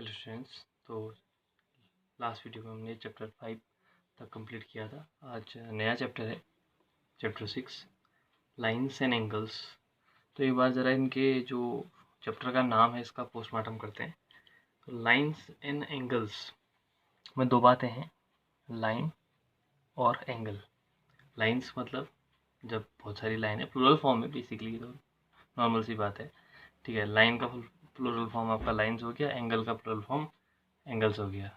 Hello students, तो last video में हमने चैप्टर 5 तक कंप्लीट किया था। आज नया चैप्टर है, चैप्टर 6 लाइन्स एंड एंगल्स। तो एक बार ज़रा इनके जो चैप्टर का नाम है इसका पोस्टमार्टम करते हैं। तो लाइन्स एंड एंगल्स में दो बातें हैं, लाइन और एंगल। लाइन्स मतलब जब बहुत सारी लाइन है, प्लूरल फॉर्म में बेसिकली, तो नॉर्मल सी बात है, ठीक है। लाइन का प्लूरल फॉर्म आपका लाइन्स हो गया, एंगल का प्लूरल फॉर्म एंगल्स हो गया।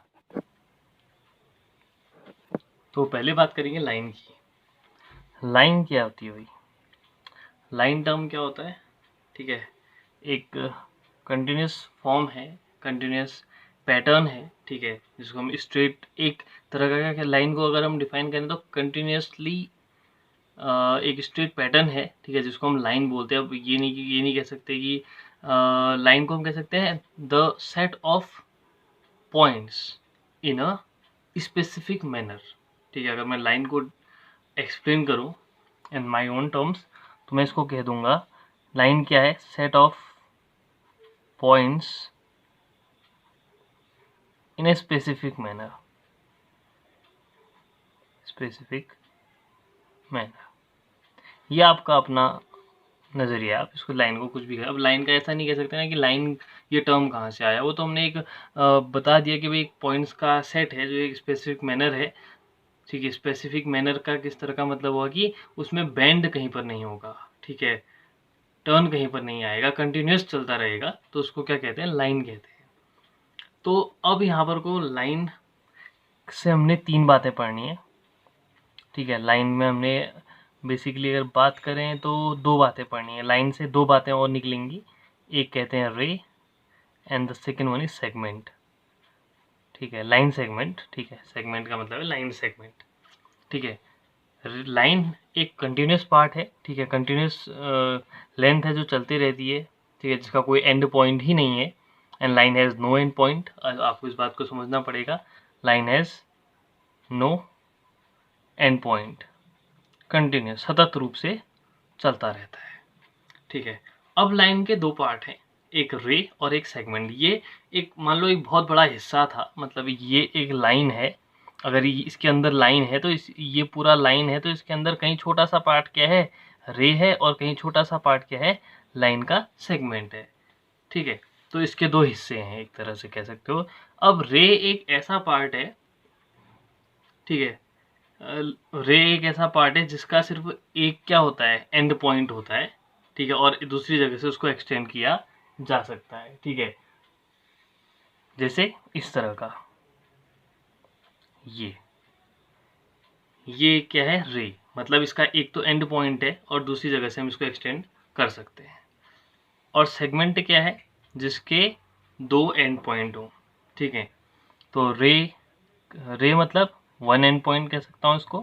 तो पहले बात करेंगे लाइन की। लाइन क्या होती है भाई? लाइन टर्म क्या होता है? ठीक है, एक कंटिन्यूस फॉर्म है, कंटिन्यूस पैटर्न है, ठीक है, जिसको हम स्ट्रेट एक तरह का क्या, लाइन को अगर हम डिफाइन करें तो कंटिन्यूसली एक स्ट्रेट पैटर्न है, ठीक है, जिसको हम लाइन बोलते हैं। अब ये नहीं कह सकते कि लाइन को हम कह सकते हैं the set of points in a specific manner, ठीक है। अगर मैं लाइन को एक्सप्लेन करूं इन माई ओन टर्म्स तो मैं इसको कह दूंगा लाइन क्या है? Set of points in a specific manner, specific manner. ये आपका अपना नज़रिया, आप इसको लाइन को कुछ भी करें। अब लाइन का ऐसा नहीं कह सकते ना कि लाइन ये टर्म कहाँ से आया, वो तो हमने एक बता दिया कि भाई एक पॉइंट्स का सेट है जो एक स्पेसिफिक मैनर है, ठीक है। स्पेसिफिक मैनर का किस तरह का मतलब हुआ कि उसमें बेंड कहीं पर नहीं होगा, ठीक है, टर्न कहीं पर नहीं आएगा, कंटिन्यूस चलता रहेगा, तो उसको क्या कहते हैं? लाइन कहते हैं। तो अब यहाँ पर को लाइन से हमने तीन बातें पढ़नी है, ठीक है। लाइन में हमने बेसिकली अगर बात करें तो दो बातें पढ़नी है, लाइन से दो बातें और निकलेंगी। एक कहते हैं रे and the second one is segment, ठीक है, लाइन सेगमेंट, ठीक है। सेगमेंट का मतलब है लाइन सेगमेंट, ठीक है। लाइन एक कंटिन्यूस पार्ट है, ठीक है, कंटिन्यूस लेंथ है जो चलती रहती है, ठीक है, जिसका कोई एंड पॉइंट ही नहीं है। And line has no end point, आपको इस बात को समझना पड़ेगा। Line has no end point, continuous सतत रूप से चलता रहता है, ठीक है। अब लाइन के दो पार्ट हैं, एक रे और एक सेगमेंट। ये एक मान लो एक बहुत बड़ा हिस्सा था, मतलब ये एक लाइन है, अगर इसके अंदर लाइन है तो ये पूरा लाइन है, तो इसके अंदर कहीं छोटा सा पार्ट क्या है? रे है, और कहीं छोटा सा पार्ट क्या है? लाइन का सेगमेंट है, ठीक है। तो इसके दो हिस्से हैं, एक तरह से कह सकते हो। अब रे एक ऐसा पार्ट है, ठीक है, रे एक ऐसा पार्ट है जिसका सिर्फ एक क्या होता है? एंड पॉइंट होता है, ठीक है, और दूसरी जगह से उसको एक्सटेंड किया जा सकता है, ठीक है। जैसे इस तरह का, ये क्या है? रे, मतलब इसका एक तो एंड पॉइंट है और दूसरी जगह से हम इसको एक्सटेंड कर सकते हैं। और सेगमेंट क्या है? जिसके दो एंड पॉइंट हो, ठीक है। तो रे मतलब वन एंड पॉइंट कह सकता हूँ इसको,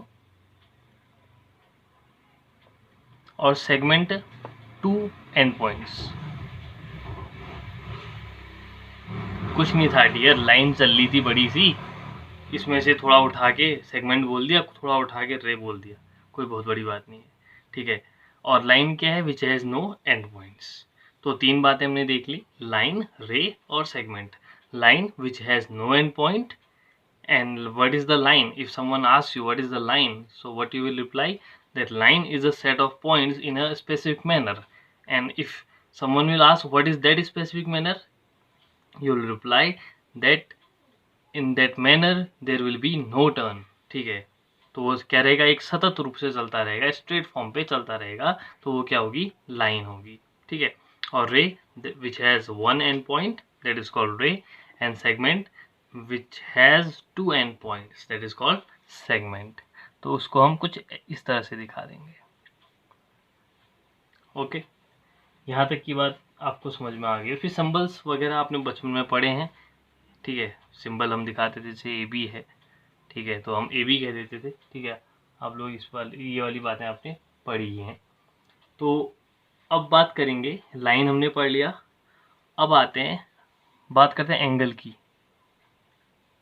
और सेगमेंट टू एंड पॉइंट्स। कुछ नहीं था डियर, लाइन चल रही थी बड़ी सी, इसमें से थोड़ा उठा के सेगमेंट बोल दिया, थोड़ा उठा के रे बोल दिया, कोई बहुत बड़ी बात नहीं है, ठीक है। और लाइन क्या है? Which has no end points. तो तीन बातें हमने देख ली, लाइन, रे और segment. Line which has no end point, and what is the line? If someone asks you what is the line, so what you will reply? That line is a set of points in a specific manner. And if someone will ask what is that specific manner, you will reply that in that manner there will be no turn, ठीक है। तो वो क्या रहेगा? एक सतत रूप से चलता रहेगा, स्ट्रेट फॉर्म पे चलता रहेगा, तो वो क्या होगी? लाइन होगी, ठीक है। और रे which has one and point, that is called रे, and segment which has two end points, that is called segment। तो उसको हम कुछ इस तरह से दिखा देंगे, ओके। यहाँ तक की बात आपको समझ में आ गई। फिर सिंबल्स वगैरह आपने बचपन में पढ़े हैं, ठीक है। सिंबल हम दिखाते थे, जैसे ए बी है, ठीक है, तो हम ए बी कह देते थे, ठीक है। आप लोग ये वाली बातें आपने पढ़ी ही हैं। तो अब बात करेंगे, लाइन हमने पढ़ लिया, अब आते हैं बात करते हैं एंगल की।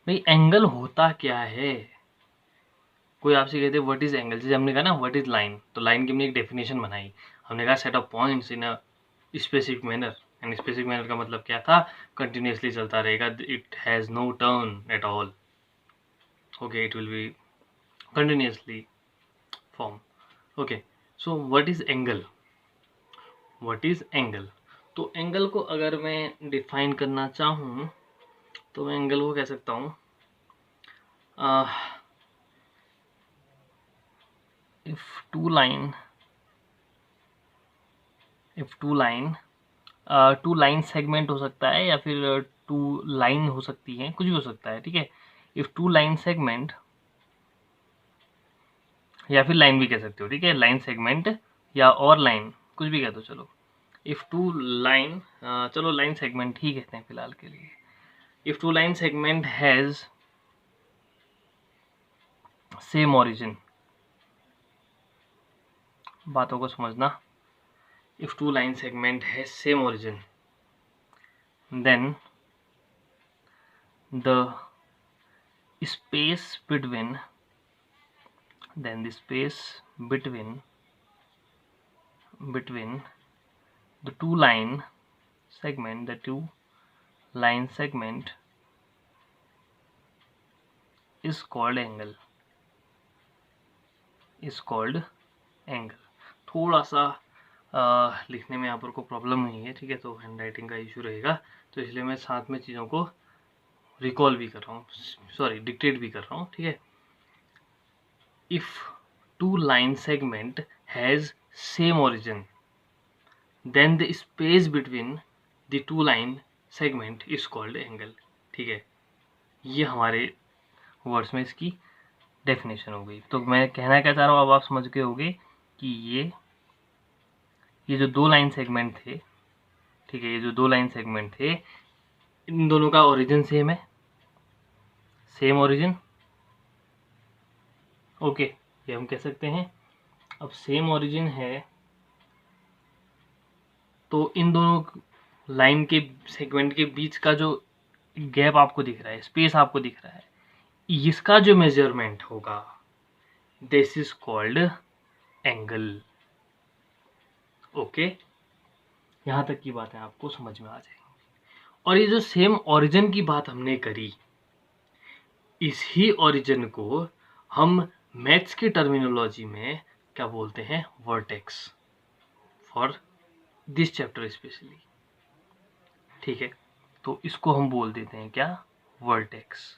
भाई एंगल होता क्या है? कोई आपसे कहते हैं व्हाट इज एंगल, जैसे हमने कहा ना व्हाट इज लाइन, तो लाइन की हमने एक डेफिनेशन बनाई, हमने कहा set of points in a specific manner, and specific manner का मतलब क्या था, कंटिन्यूसली चलता रहेगा, it has no turn at all, okay, it will be continuously form, okay. So what is angle, what is angle? तो angle को अगर मैं डिफाइन करना चाहूँ तो मैं एंगल को कह सकता हूँ if two line two line segment हो सकता है, या फिर टू लाइन हो सकती है, कुछ भी हो सकता है, ठीक है। इफ टू लाइन सेगमेंट, या फिर लाइन भी कह सकते हो, ठीक है, लाइन सेगमेंट या और लाइन, कुछ भी कह दो, चलो। इफ टू लाइन, चलो लाइन सेगमेंट ही कहते हैं फिलहाल के लिए। If two line segment has same origin, बातों को समझना, if two line segment has same origin, then the space between the space between the two line segment is called angle, थोड़ा सा लिखने में यहाँ पर को प्रॉब्लम नहीं है, ठीक है, तो हैंड राइटिंग का इशू रहेगा, तो इसलिए मैं साथ में चीज़ों को रिकॉल भी कर रहा हूँ, सॉरी डिक्टेट भी कर रहा हूँ, ठीक है। If two line segment has same origin, then the space between the two line segment is called angle, ठीक है। ये हमारे वर्ड्स में इसकी डेफिनेशन हो गई। तो मैं कहना क्या चाह रहा हूँ, अब आप समझ गए होंगे कि ये जो दो लाइन सेगमेंट थे, ठीक है, ये जो दो लाइन सेगमेंट थे, इन दोनों का ओरिजिन सेम है, सेम ओरिजिन, ओके, ये हम कह सकते हैं। अब सेम ओरिजिन है तो इन दोनों लाइन के सेगमेंट के बीच का जो गैप आपको दिख रहा है, स्पेस आपको दिख रहा है, इसका जो मेजरमेंट होगा, this is called angle, okay. यहां तक की बातें आपको समझ में आ जाएंगी। और ये जो सेम ओरिजिन की बात हमने करी, इसी ओरिजिन को हम मैथ्स की टर्मिनोलॉजी में क्या बोलते हैं, vertex, for this chapter specially, ठीक है। तो इसको हम बोल देते हैं क्या, वर्टेक्स।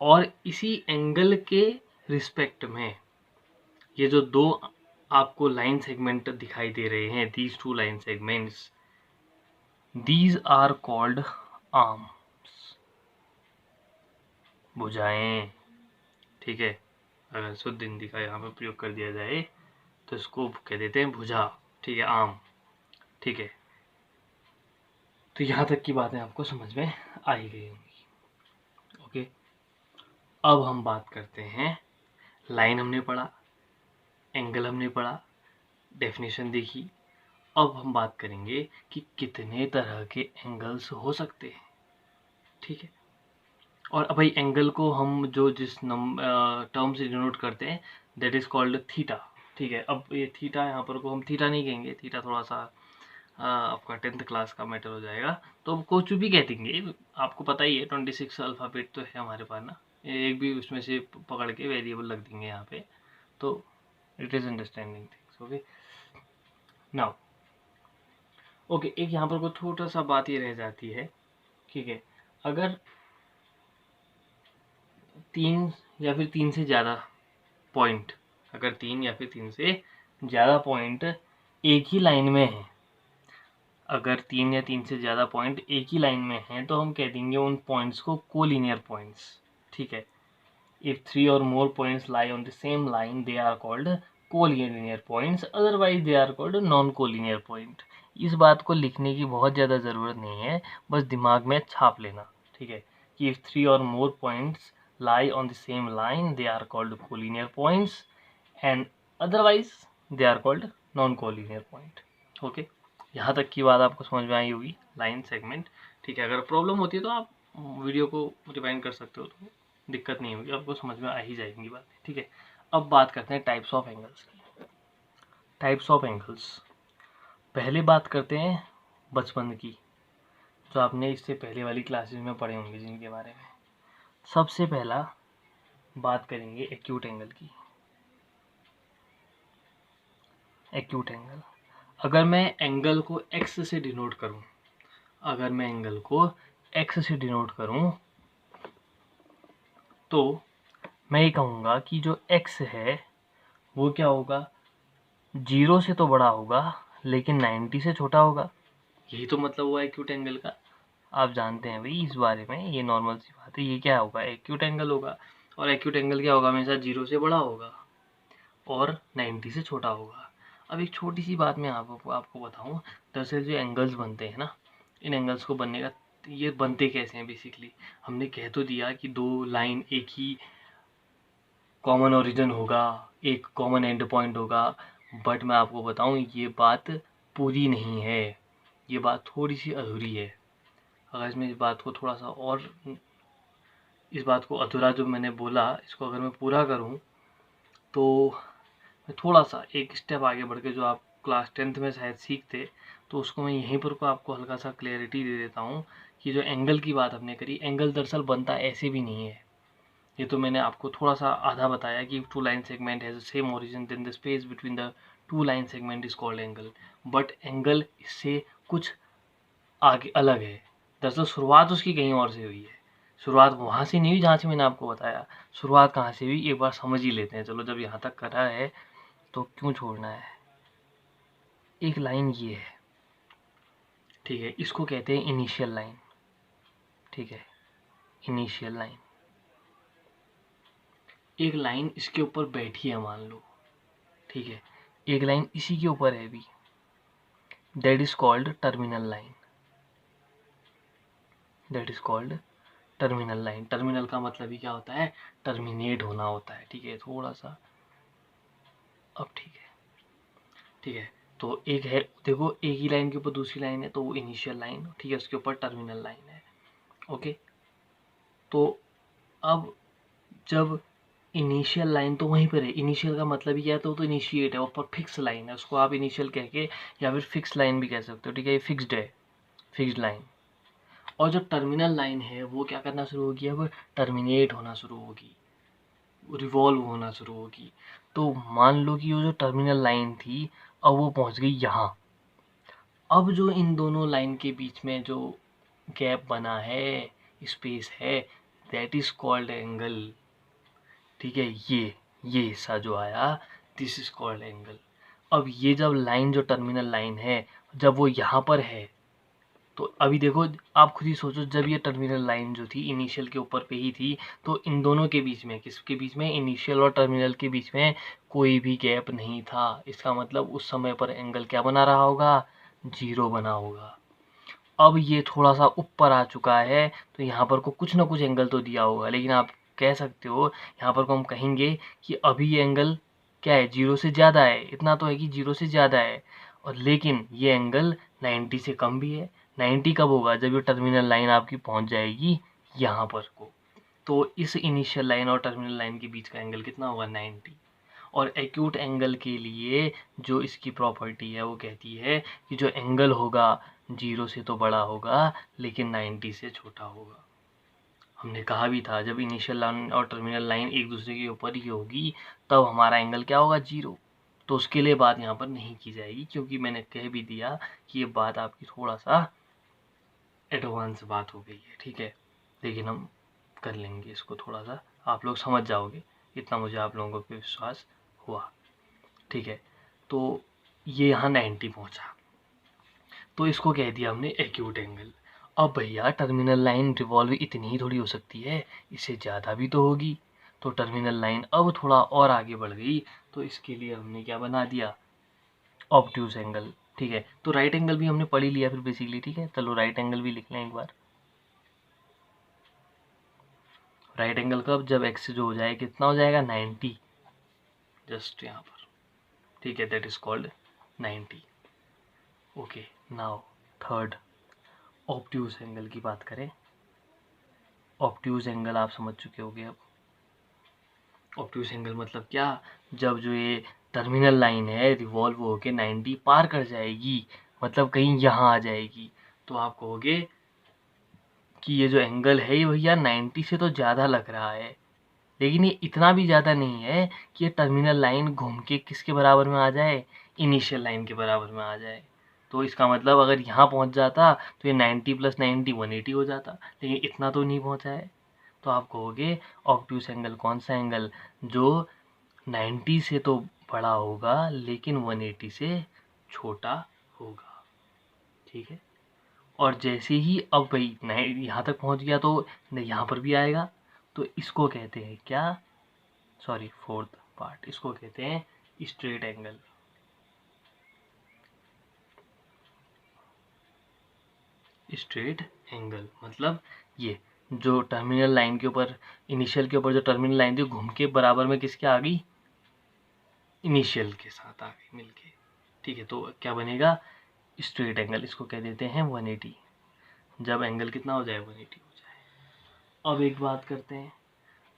और इसी एंगल के रिस्पेक्ट में ये जो दो आपको लाइन सेगमेंट दिखाई दे रहे हैं, these two line segments, these are called arms, भुजाएं, ठीक है। अगर शुद्ध हिंदी का यहाँ पे प्रयोग कर दिया जाए तो इसको कह देते हैं भुजा, ठीक है, आर्म, ठीक है। तो यहाँ तक की बातें आपको समझ में आ ही गई होंगी, ओके। अब हम बात करते हैं, लाइन हमने पढ़ा, एंगल हमने पढ़ा, डेफिनेशन देखी, अब हम बात करेंगे कि कितने तरह के एंगल्स हो सकते हैं, ठीक है। और अब भाई एंगल को हम जो जिस टर्म से डिनोट करते हैं, दैट इज कॉल्ड थीटा, ठीक है। अब ये थीटा यहाँ पर को हम थीटा नहीं कहेंगे, थीटा थोड़ा सा आपका 10th क्लास का मैटर हो जाएगा, तो कुछ भी कह देंगे, आपको पता ही है 26 अल्फ़ाबेट तो है हमारे पास ना, एक भी उसमें से पकड़ के वेरिएबल लग देंगे यहाँ पे, तो it is understanding things, okay. Now okay, एक यहाँ पर को छोटा सा बात ये रह जाती है, ठीक है, अगर तीन या फिर तीन से ज़्यादा पॉइंट, अगर तीन या फिर तीन से ज़्यादा पॉइंट एक ही लाइन में है, अगर तीन या तीन से ज़्यादा पॉइंट एक ही लाइन में हैं तो हम कह देंगे उन पॉइंट्स को कोलिनियर पॉइंट्स, ठीक है। If 3 or more points lie on the same line they are called collinear points, otherwise they are called non collinear point. इस बात को लिखने की बहुत ज़्यादा ज़रूरत नहीं है, बस दिमाग में छाप लेना, ठीक है, कि if 3 or more points lie on the same line they are called collinear points and otherwise they are called non collinear point, okay. यहाँ तक की बात आपको समझ में आई होगी, लाइन सेगमेंट, ठीक है। अगर प्रॉब्लम होती है तो आप वीडियो को रिवाइंड कर सकते हो, तो दिक्कत नहीं होगी, आपको समझ में आ ही जाएंगी बातें, ठीक है। अब बात करते हैं टाइप्स ऑफ एंगल्स की। टाइप्स ऑफ एंगल्स, पहले बात करते हैं बचपन की, जो आपने इससे पहले वाली क्लासेस में पढ़े होंगे जिनके बारे में। सबसे पहला बात करेंगे एक्यूट एंगल की। एक्यूट एंगल, अगर मैं एंगल को x से डिनोट करूं, अगर मैं एंगल को x से डिनोट करूं तो मैं ये कहूँगा कि जो x है वो क्या होगा, 0 से तो बड़ा होगा लेकिन 90 से छोटा होगा। यही तो मतलब हुआ एक्यूट एंगल का। आप जानते हैं भाई इस बारे में, ये नॉर्मल सी बात है। ये क्या होगा, एक्यूट एंगल होगा। और एक्यूट एंगल क्या होगा, हमेशा 0 से बड़ा होगा और 90 से छोटा होगा। अब एक छोटी सी बात मैं आपको बताऊं। दरअसल जो एंगल्स बनते हैं ना, इन एंगल्स को बनने का, ये बनते कैसे हैं बेसिकली, हमने कह तो दिया कि दो लाइन एक ही कॉमन ओरिजिन होगा, एक कॉमन एंड पॉइंट होगा, बट मैं आपको बताऊं ये बात पूरी नहीं है, ये बात थोड़ी सी अधूरी है। अगर इसमें इस बात को थोड़ा सा और, इस बात को अधूरा जो मैंने बोला, इसको अगर मैं पूरा करूं तो मैं थोड़ा सा एक स्टेप आगे बढ़ के, जो आप क्लास 10th में शायद सीखते, तो उसको मैं यहीं पर को आपको हल्का सा क्लैरिटी दे देता हूँ कि जो एंगल की बात हमने करी, एंगल दरअसल बनता ऐसे भी नहीं है। ये तो मैंने आपको थोड़ा सा आधा बताया कि two line segment has the same origin, then the space between the two line segment is called angle. But angle इससे कुछ आगे अलग है। दरअसल शुरुआत उसकी कहीं और से हुई है। शुरुआत वहाँ से नहीं हुई जहाँ से मैंने आपको बताया। शुरुआत कहाँ से हुई एक बार समझ ही लेते हैं। चलो जब यहाँ तक करा है तो क्यों छोड़ना है। एक लाइन ये है, ठीक है, इसको कहते हैं इनिशियल लाइन। ठीक है, इनिशियल लाइन। एक लाइन इसके ऊपर बैठी है मान लो, ठीक है, एक लाइन इसी के ऊपर है भी, that is called terminal line. That is called terminal line. Terminal का मतलब ही क्या होता है, टर्मिनेट होना होता है। ठीक है, थोड़ा सा अब ठीक है, ठीक है। तो एक है, देखो एक ही लाइन के ऊपर दूसरी लाइन है तो वो इनिशियल लाइन, ठीक है, उसके ऊपर टर्मिनल लाइन है। ओके, तो अब जब इनिशियल लाइन तो वहीं पर है, इनिशियल का मतलब ही क्या है, तो इनिशिएट है, ऊपर फिक्स लाइन है, उसको आप इनिशियल कह के या फिर फिक्स लाइन भी कह सकते हो। ठीक है, ये फिक्स्ड है, फिक्स्ड लाइन। और जो टर्मिनल लाइन है वो क्या करना शुरू होगी, अब टर्मिनेट होना शुरू होगी, रिवॉल्व होना शुरू होगी। तो मान लो कि वो जो टर्मिनल लाइन थी अब वो पहुंच गई यहाँ। अब जो इन दोनों लाइन के बीच में जो गैप बना है, स्पेस है, दैट इज कॉल्ड एंगल। ठीक है, ये हिस्सा जो आया, दिस इज कॉल्ड एंगल। अब ये जब लाइन, जो टर्मिनल लाइन है, जब वो यहाँ पर है, तो अभी देखो आप खुद ही सोचो, जब ये टर्मिनल लाइन जो थी इनिशियल के ऊपर पे ही थी, तो इन दोनों के बीच में, किसके बीच में, इनिशियल और टर्मिनल के बीच में कोई भी गैप नहीं था। इसका मतलब उस समय पर एंगल क्या बना रहा होगा, 0 बना होगा। अब ये थोड़ा सा ऊपर आ चुका है तो यहाँ पर को कुछ ना कुछ एंगल तो दिया होगा, लेकिन आप कह सकते हो यहाँ पर को हम कहेंगे कि अभी ये एंगल क्या है, 0 से ज़्यादा है। इतना तो है कि 0 से ज़्यादा है, और लेकिन ये एंगल 90 से कम भी है। 90 कब होगा, जब ये टर्मिनल लाइन आपकी पहुँच जाएगी यहाँ पर को। तो इस इनिशियल लाइन और टर्मिनल लाइन के बीच का एंगल कितना होगा, 90। और एक्यूट एंगल के लिए जो इसकी प्रॉपर्टी है वो कहती है कि जो एंगल होगा 0 से तो बड़ा होगा लेकिन 90 से छोटा होगा। हमने कहा भी था जब इनिशियल लाइन और टर्मिनल लाइन एक दूसरे के ऊपर ही होगी तब हमारा एंगल क्या होगा, 0। तो उसके लिए बात यहाँ पर नहीं की जाएगी, क्योंकि मैंने कह भी दिया कि ये बात आपकी थोड़ा सा एडवांस बात हो गई है। ठीक है, लेकिन हम कर लेंगे इसको, थोड़ा सा आप लोग समझ जाओगे, इतना मुझे आप लोगों पे विश्वास हुआ। ठीक है, तो ये यहाँ 90 पहुँचा, तो इसको कह दिया हमने एक्यूट एंगल। अब भैया टर्मिनल लाइन रिवॉल्व इतनी ही थोड़ी हो सकती है, इससे ज़्यादा भी तो होगी। तो टर्मिनल लाइन अब थोड़ा और आगे बढ़ गई, तो इसके लिए हमने क्या बना दिया, ऑब्ट्यूज एंगल। ठीक है, तो राइट एंगल भी हमने पढ़ ही लिया फिर बेसिकली। ठीक है, चलो राइट एंगल भी लिख लें एक बार। राइट एंगल कब, जब एक्स जो हो जाए कितना हो जाएगा, 90, जस्ट यहाँ पर। ठीक है, that is called 90। Okay, now third, obtuse angle की बात करें। ऑब्ट्यूज एंगल आप समझ चुके होंगे अब। ऑब्ट्यूज एंगल मतलब क्या, जब जो ये टर्मिनल लाइन है रिवॉल्व होके 90 पार कर जाएगी, मतलब कहीं यहाँ आ जाएगी, तो आप कहोगे कि ये जो एंगल है ये भैया 90 से तो ज़्यादा लग रहा है, लेकिन ये इतना भी ज़्यादा नहीं है कि ये टर्मिनल लाइन घूम के किसके बराबर में आ जाए, इनिशियल लाइन के बराबर में आ जाए। तो इसका मतलब अगर यहाँ पहुँच जाता तो ये 90 + 90 180 हो जाता, लेकिन इतना तो नहीं पहुँचा है। तो आप कहोगे ऑब्ट्यूस एंगल कौन सा एंगल, जो 90 से तो बड़ा होगा लेकिन 180 से छोटा होगा। ठीक है, और जैसे ही अब भाई यहाँ तक पहुँच गया तो यहाँ पर भी आएगा, तो इसको कहते हैं क्या, सॉरी फोर्थ पार्ट, इसको कहते हैं स्ट्रेट एंगल। स्ट्रेट एंगल मतलब ये जो टर्मिनल लाइन के ऊपर, इनिशियल के ऊपर जो टर्मिनल लाइन थी घूम के बराबर में किसके आ गई, इनिशियल के साथ आ गई मिलके। ठीक है, तो क्या बनेगा, स्ट्रेट एंगल, इसको कह देते हैं 180, जब एंगल कितना हो जाए, 180 हो जाए। अब एक बात करते हैं,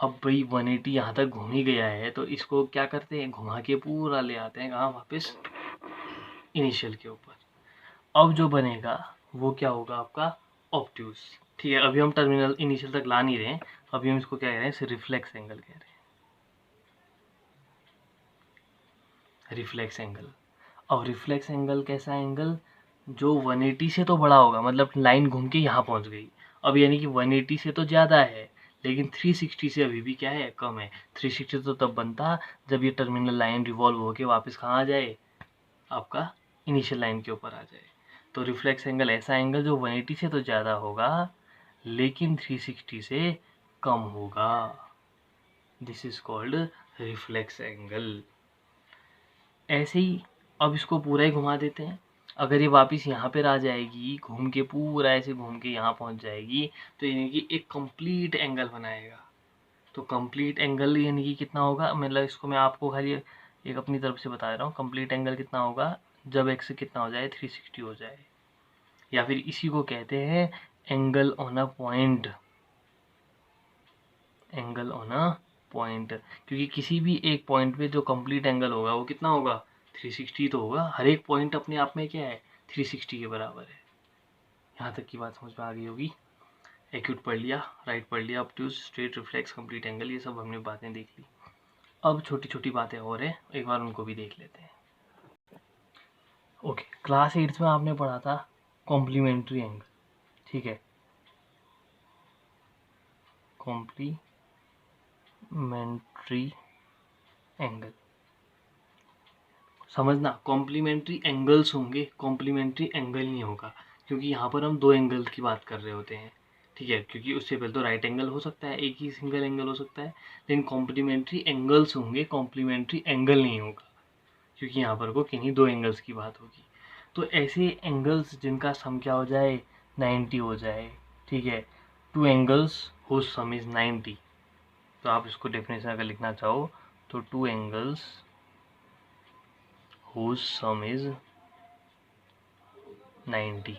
अब भाई 180 यहाँ तक घूम ही गया है, तो इसको क्या करते हैं, घुमा के पूरा ले आते हैं कहाँ, वापस इनिशियल के ऊपर। अब जो बनेगा वो क्या होगा आपका, ऑब्ट्यूस। ठीक है, अभी हम टर्मिनल इनिशियल तक ला नहीं रहे हैं, अभी हम इसको क्या कह रहे हैं, रिफ्लेक्स एंगल कह रहे हैं, रिफ्लेक्स एंगल। अब रिफ्लेक्स एंगल कैसा एंगल, जो 180 से तो बड़ा होगा, मतलब लाइन घूम के यहाँ पहुँच गई, अब यानी कि 180 से तो ज़्यादा है, लेकिन 360 से अभी भी क्या है, कम है। 360 तो तब बनता जब ये टर्मिनल लाइन रिवॉल्व होके वापस कहाँ आ जाए, आपका इनिशियल लाइन के ऊपर आ जाए। तो रिफ्लेक्स एंगल ऐसा एंगल जो 180 से तो ज़्यादा होगा लेकिन 360 से कम होगा, this is called reflex angle. ऐसे ही अब इसको पूरा ही घुमा देते हैं, अगर ये वापस यहाँ पर आ जाएगी, घूम के पूरा ऐसे घूम के यहाँ पहुँच जाएगी, तो यानी कि एक कंप्लीट एंगल बनाएगा। तो कंप्लीट एंगल यानी कि कितना होगा, मतलब इसको मैं आपको खाली एक अपनी तरफ से बता रहा हूँ, कंप्लीट एंगल कितना होगा, जब एक्स कितना हो जाए, 360 हो जाए, या फिर इसी को कहते हैं angle on a point, angle on a point. क्योंकि किसी भी एक पॉइंट पे जो कंप्लीट एंगल होगा वो कितना होगा, 360 तो होगा, हर एक पॉइंट अपने आप में क्या है, 360 के बराबर है। यहाँ तक की बात समझ में आ गई होगी। एक्यूट पढ़ लिया, राइट पढ़ लिया, obtuse, straight, reflex, complete angle, ये सब हमने बातें देख ली। अब छोटी छोटी बातें और हैं, एक बार उनको भी देख लेते हैं। ओके, क्लास 8 में आपने पढ़ा था कॉम्प्लीमेंट्री एंगल। ठीक है, कॉम्प्लीमेंट्री एंगल समझना, कॉम्प्लीमेंट्री एंगल्स होंगे, कॉम्प्लीमेंट्री एंगल नहीं होगा, क्योंकि यहाँ पर हम दो एंगल की बात कर रहे होते हैं। ठीक है, क्योंकि उससे पहले तो राइट एंगल हो सकता है, एक ही सिंगल एंगल हो सकता है, लेकिन कॉम्प्लीमेंट्री एंगल्स होंगे, कॉम्प्लीमेंट्री एंगल नहीं होगा, क्योंकि यहाँ पर को किन्हीं दो एंगल्स की बात होगी। तो ऐसे एंगल्स जिनका सम क्या हो जाए, 90 हो जाए। ठीक है, two angles whose sum is 90। तो आप इसको डेफिनेशन अगर लिखना चाहो तो two angles whose sum is 90,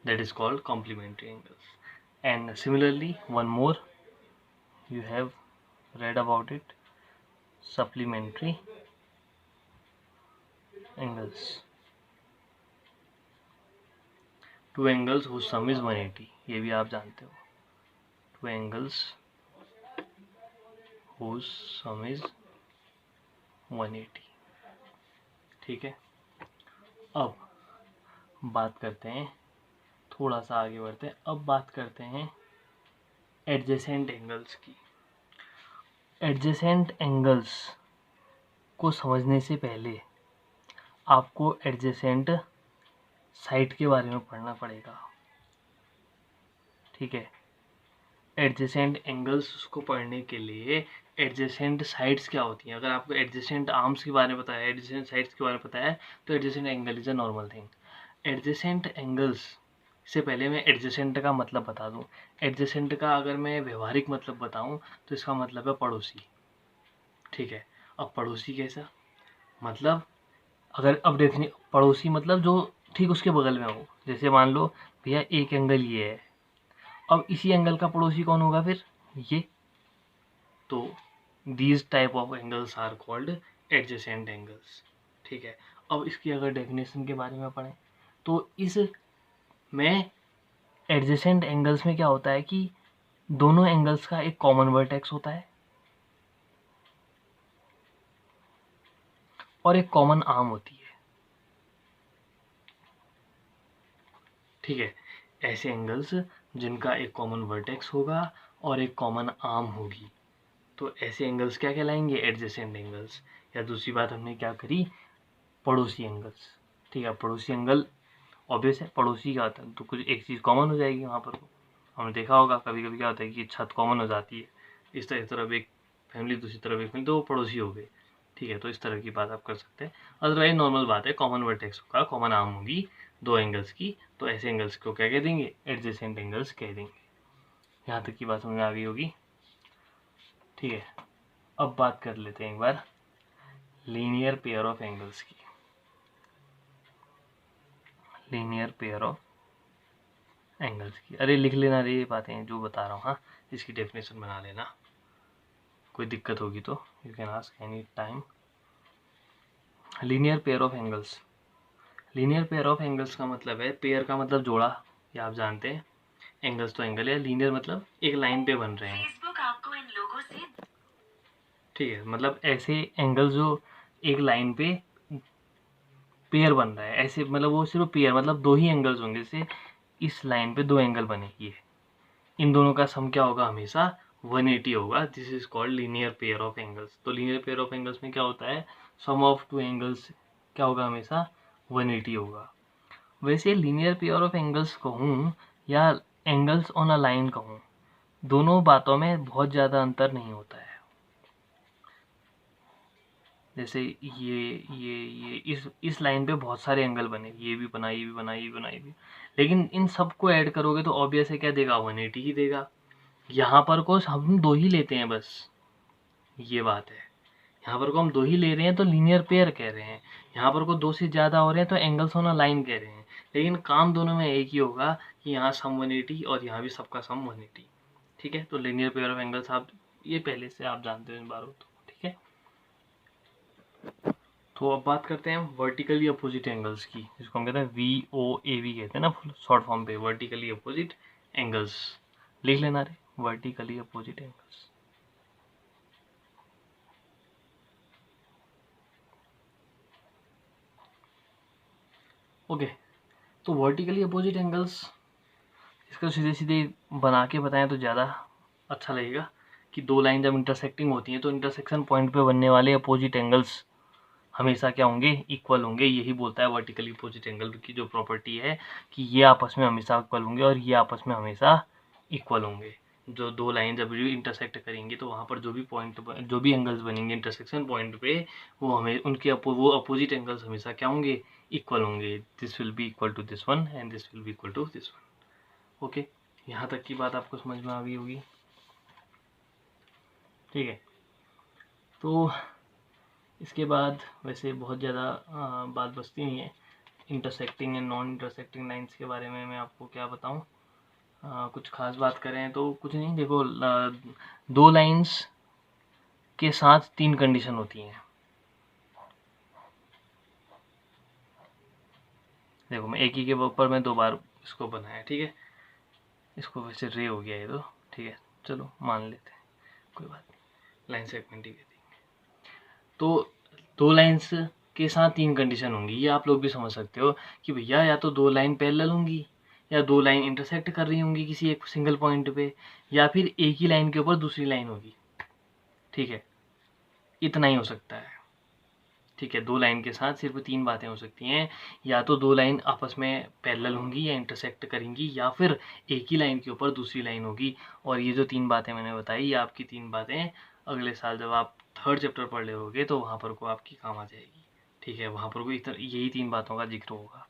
that is called complementary angles. And similarly, one more you have read about it, supplementary angles, two angles whose sum is 180, ये भी आप जानते हो, two angles whose sum is 180। ठीक है, अब बात करते हैं, थोड़ा सा आगे बढ़ते हैं, अब बात करते हैं एडजेसेंट एंगल्स की। एडजेसेंट एंगल्स को समझने से पहले आपको एडजेसेंट साइड के बारे में पढ़ना पड़ेगा। ठीक है, एडजेसेंट एंगल्स को पढ़ने के लिए एडजेसेंट साइड्स क्या होती हैं, अगर आपको एडजेसेंट आर्म्स के बारे में पता है, एडजेसेंट साइड्स के बारे में पता है, तो adjacent angle is a normal thing. Adjacent angles से पहले मैं एडजेसेंट का मतलब बता दूं। एडजेसेंट का अगर मैं व्यवहारिक मतलब बताऊं तो इसका मतलब है पड़ोसी। ठीक है, अब पड़ोसी कैसा मतलब, अगर अब देखने पड़ोसी मतलब जो ठीक उसके बगल में हो, जैसे मान लो भैया एक एंगल ये है, अब इसी एंगल का पड़ोसी कौन होगा फिर, ये। तो these type of angles are called adjacent angles. ठीक है, अब इसकी अगर डेफिनेशन के बारे में पढ़ें तो इस में एडजेसेंट एंगल्स में क्या होता है कि दोनों एंगल्स का एक कॉमन वर्टेक्स होता है और एक कॉमन आर्म होती है। ठीक है, ऐसे एंगल्स जिनका एक कॉमन वर्टेक्स होगा और एक कॉमन आर्म होगी, तो ऐसे एंगल्स क्या कहलाएंगे? Adjacent angles. या दूसरी बात हमने क्या करी? पड़ोसी एंगल्स। ठीक है, पड़ोसी एंगल ऑब्वियस है, पड़ोसी क्या होता है तो कुछ एक चीज़ कॉमन हो जाएगी वहाँ पर। हमने देखा होगा कभी कभी क्या होता है कि छत कॉमन हो जाती है, इस तरफ एक फैमिली, दूसरी तरफ एक फैमिली, तो वो पड़ोसी हो गए। ठीक है, तो इस तरह की बात आप कर सकते हैं। अदरवाइज नॉर्मल बात है, कॉमन वर्टेक्स होगा, कॉमन आर्म होगी दो एंगल्स की, तो ऐसे एंगल्स को क्या कह देंगे? एडजेसेंट एंगल्स कह देंगे। यहाँ तक की बात समझ में आ गई होगी। ठीक है, अब बात कर लेते हैं एक बार लीनियर पेयर ऑफ एंगल्स की। लीनियर पेयर ऑफ एंगल्स की, अरे लिख लेना रे ये बातें जो बता रहा हूँ। हाँ, इसकी डेफिनेशन बना लेना, कोई दिक्कत होगी तो you can ask any time. Linear pair of angles, linear pair of angles का मतलब है, पेयर का मतलब जोड़ा, ये आप जानते हैं। एंगल्स तो एंगल है, लीनियर मतलब एक लाइन पे बन रहे हैं। आपको इन लोगों से, ठीक है, मतलब ऐसे एंगल्स जो एक लाइन पे पेयर बन रहा है, ऐसे मतलब वो सिर्फ पेयर मतलब दो ही एंगल्स होंगे, जैसे इस लाइन पे दो एंगल बनेगी है, इन दोनों का सम क्या होगा? हमेशा 180 होगा। This is called linear pair of angles. तो लीनियर पेयर ऑफ एंगल्स में क्या होता है? सम ऑफ टू एंगल्स क्या होगा? हमेशा 180 होगा। वैसे लीनियर पेयर ऑफ एंगल्स कहूँ या एंगल्स ऑन अ लाइन कहूँ, दोनों बातों में बहुत ज़्यादा अंतर नहीं होता है। जैसे ये इस लाइन पे बहुत सारे एंगल बने, ये भी बना, ये भी बना, ये भी बना, ये भी, लेकिन इन सबको ऐड करोगे तो ऑब्वियस है क्या देगा? 180 ही देगा। यहाँ पर को हम दो ही लेते हैं बस, ये बात है। यहाँ पर को हम दो ही ले रहे हैं तो लीनियर पेयर कह रहे हैं, यहाँ पर को दो से ज़्यादा हो रहे हैं तो एंगल्स ऑन अ लाइन कह रहे हैं, लेकिन काम दोनों में एक ही होगा कि यहाँ सम 180 और यहाँ भी सबका सम 180। ठीक है, तो लीनियर पेयर ऑफ एंगल्स आप ये पहले से आप जानते हो इन बारों तो। ठीक है, तो अब बात करते हैं वर्टिकली अपोजिट एंगल्स की, जिसको हम कहते हैं VOAV कहते हैं ना शॉर्ट फॉर्म पे, वर्टिकली अपोजिट एंगल्स। लिख लेना रे, वर्टिकली अपोजिट एंगल्स। ओके, तो वर्टिकली अपोजिट एंगल्स इसको सीधे सीधे बना के बताएं तो ज़्यादा अच्छा लगेगा कि दो लाइन जब इंटरसेक्टिंग होती हैं तो इंटरसेक्शन पॉइंट पे बनने वाले अपोजिट एंगल्स हमेशा क्या होंगे? इक्वल होंगे। यही बोलता है वर्टिकली अपोजिट एंगल की जो प्रॉपर्टी है कि ये आपस में हमेशा इक्वल होंगे और ये आपस में हमेशा इक्वल होंगे। जो दो लाइन जब भी इंटरसेक्ट करेंगी तो वहाँ पर जो भी पॉइंट, जो भी एंगल्स बनेंगे इंटरसेक्शन पॉइंट पे, वो हमें उनके वो अपोजिट एंगल्स हमेशा क्या होंगे? इक्वल होंगे। This will be equal to this one and this will be equal to this one. Okay, यहाँ तक की बात आपको समझ में आ गई होगी। ठीक है, तो इसके बाद वैसे बहुत ज़्यादा बात बचती नहीं है। Intersecting and non intersecting lines के बारे में मैं आपको क्या बताऊं? कुछ खास बात करें तो कुछ नहीं। देखो, दो लाइंस के साथ तीन कंडीशन होती हैं। देखो, मैं एक ही के ऊपर मैं दो बार इसको बनाया, ठीक है, इसको वैसे रे हो गया ये तो, ठीक है, चलो मान लेते हैं, कोई बात नहीं, लाइन सेगमेंटिंग है। तो दो लाइंस के साथ तीन कंडीशन होंगी, ये आप लोग भी समझ सकते हो कि भैया या तो दो लाइन पैरेलल होंगी, या दो लाइन इंटरसेक्ट कर रही होंगी किसी एक सिंगल पॉइंट पे, या फिर एक ही लाइन के ऊपर दूसरी लाइन होगी। ठीक है, इतना ही हो सकता है। ठीक है, दो लाइन के साथ सिर्फ तीन बातें हो सकती हैं, या तो दो लाइन आपस में पैरेलल होंगी या इंटरसेक्ट करेंगी, या फिर एक ही लाइन के ऊपर दूसरी लाइन होगी। और ये जो तीन बातें मैंने बताई, ये आपकी तीन बातें अगले साल जब आप थर्ड चैप्टर पढ़ रहे होगे तो वहाँ पर को आपकी काम आ जाएगी। ठीक है, वहाँ पर को यही तीन बातों का जिक्र होगा।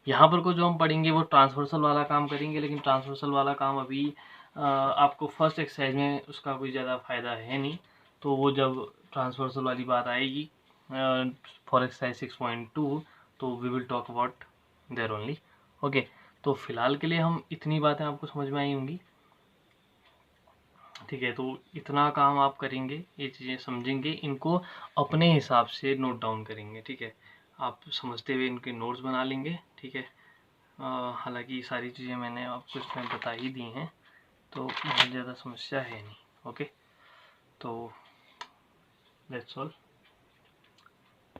यहाँ पर को जो हम पढ़ेंगे वो ट्रांसवर्सल वाला काम करेंगे, लेकिन ट्रांसवर्सल वाला काम अभी आपको फर्स्ट एक्सरसाइज में उसका कोई ज़्यादा फायदा है नहीं, तो वो जब ट्रांसवर्सल वाली बात आएगी फॉर एक्सरसाइज 6.2 तो we will talk about there only. Okay, तो फिलहाल के लिए हम इतनी बातें आपको समझ में आई होंगी। ठीक है, तो इतना काम आप करेंगे, ये चीज़ें समझेंगे, इनको अपने हिसाब से नोट डाउन करेंगे। ठीक है, आप समझते हुए इनके नोट्स बना लेंगे। ठीक है, हालांकि सारी चीज़ें मैंने आपको इसमें बता ही दी हैं, तो बहुत ज़्यादा समस्या है नहीं। ओके, तो दैट्स ऑल।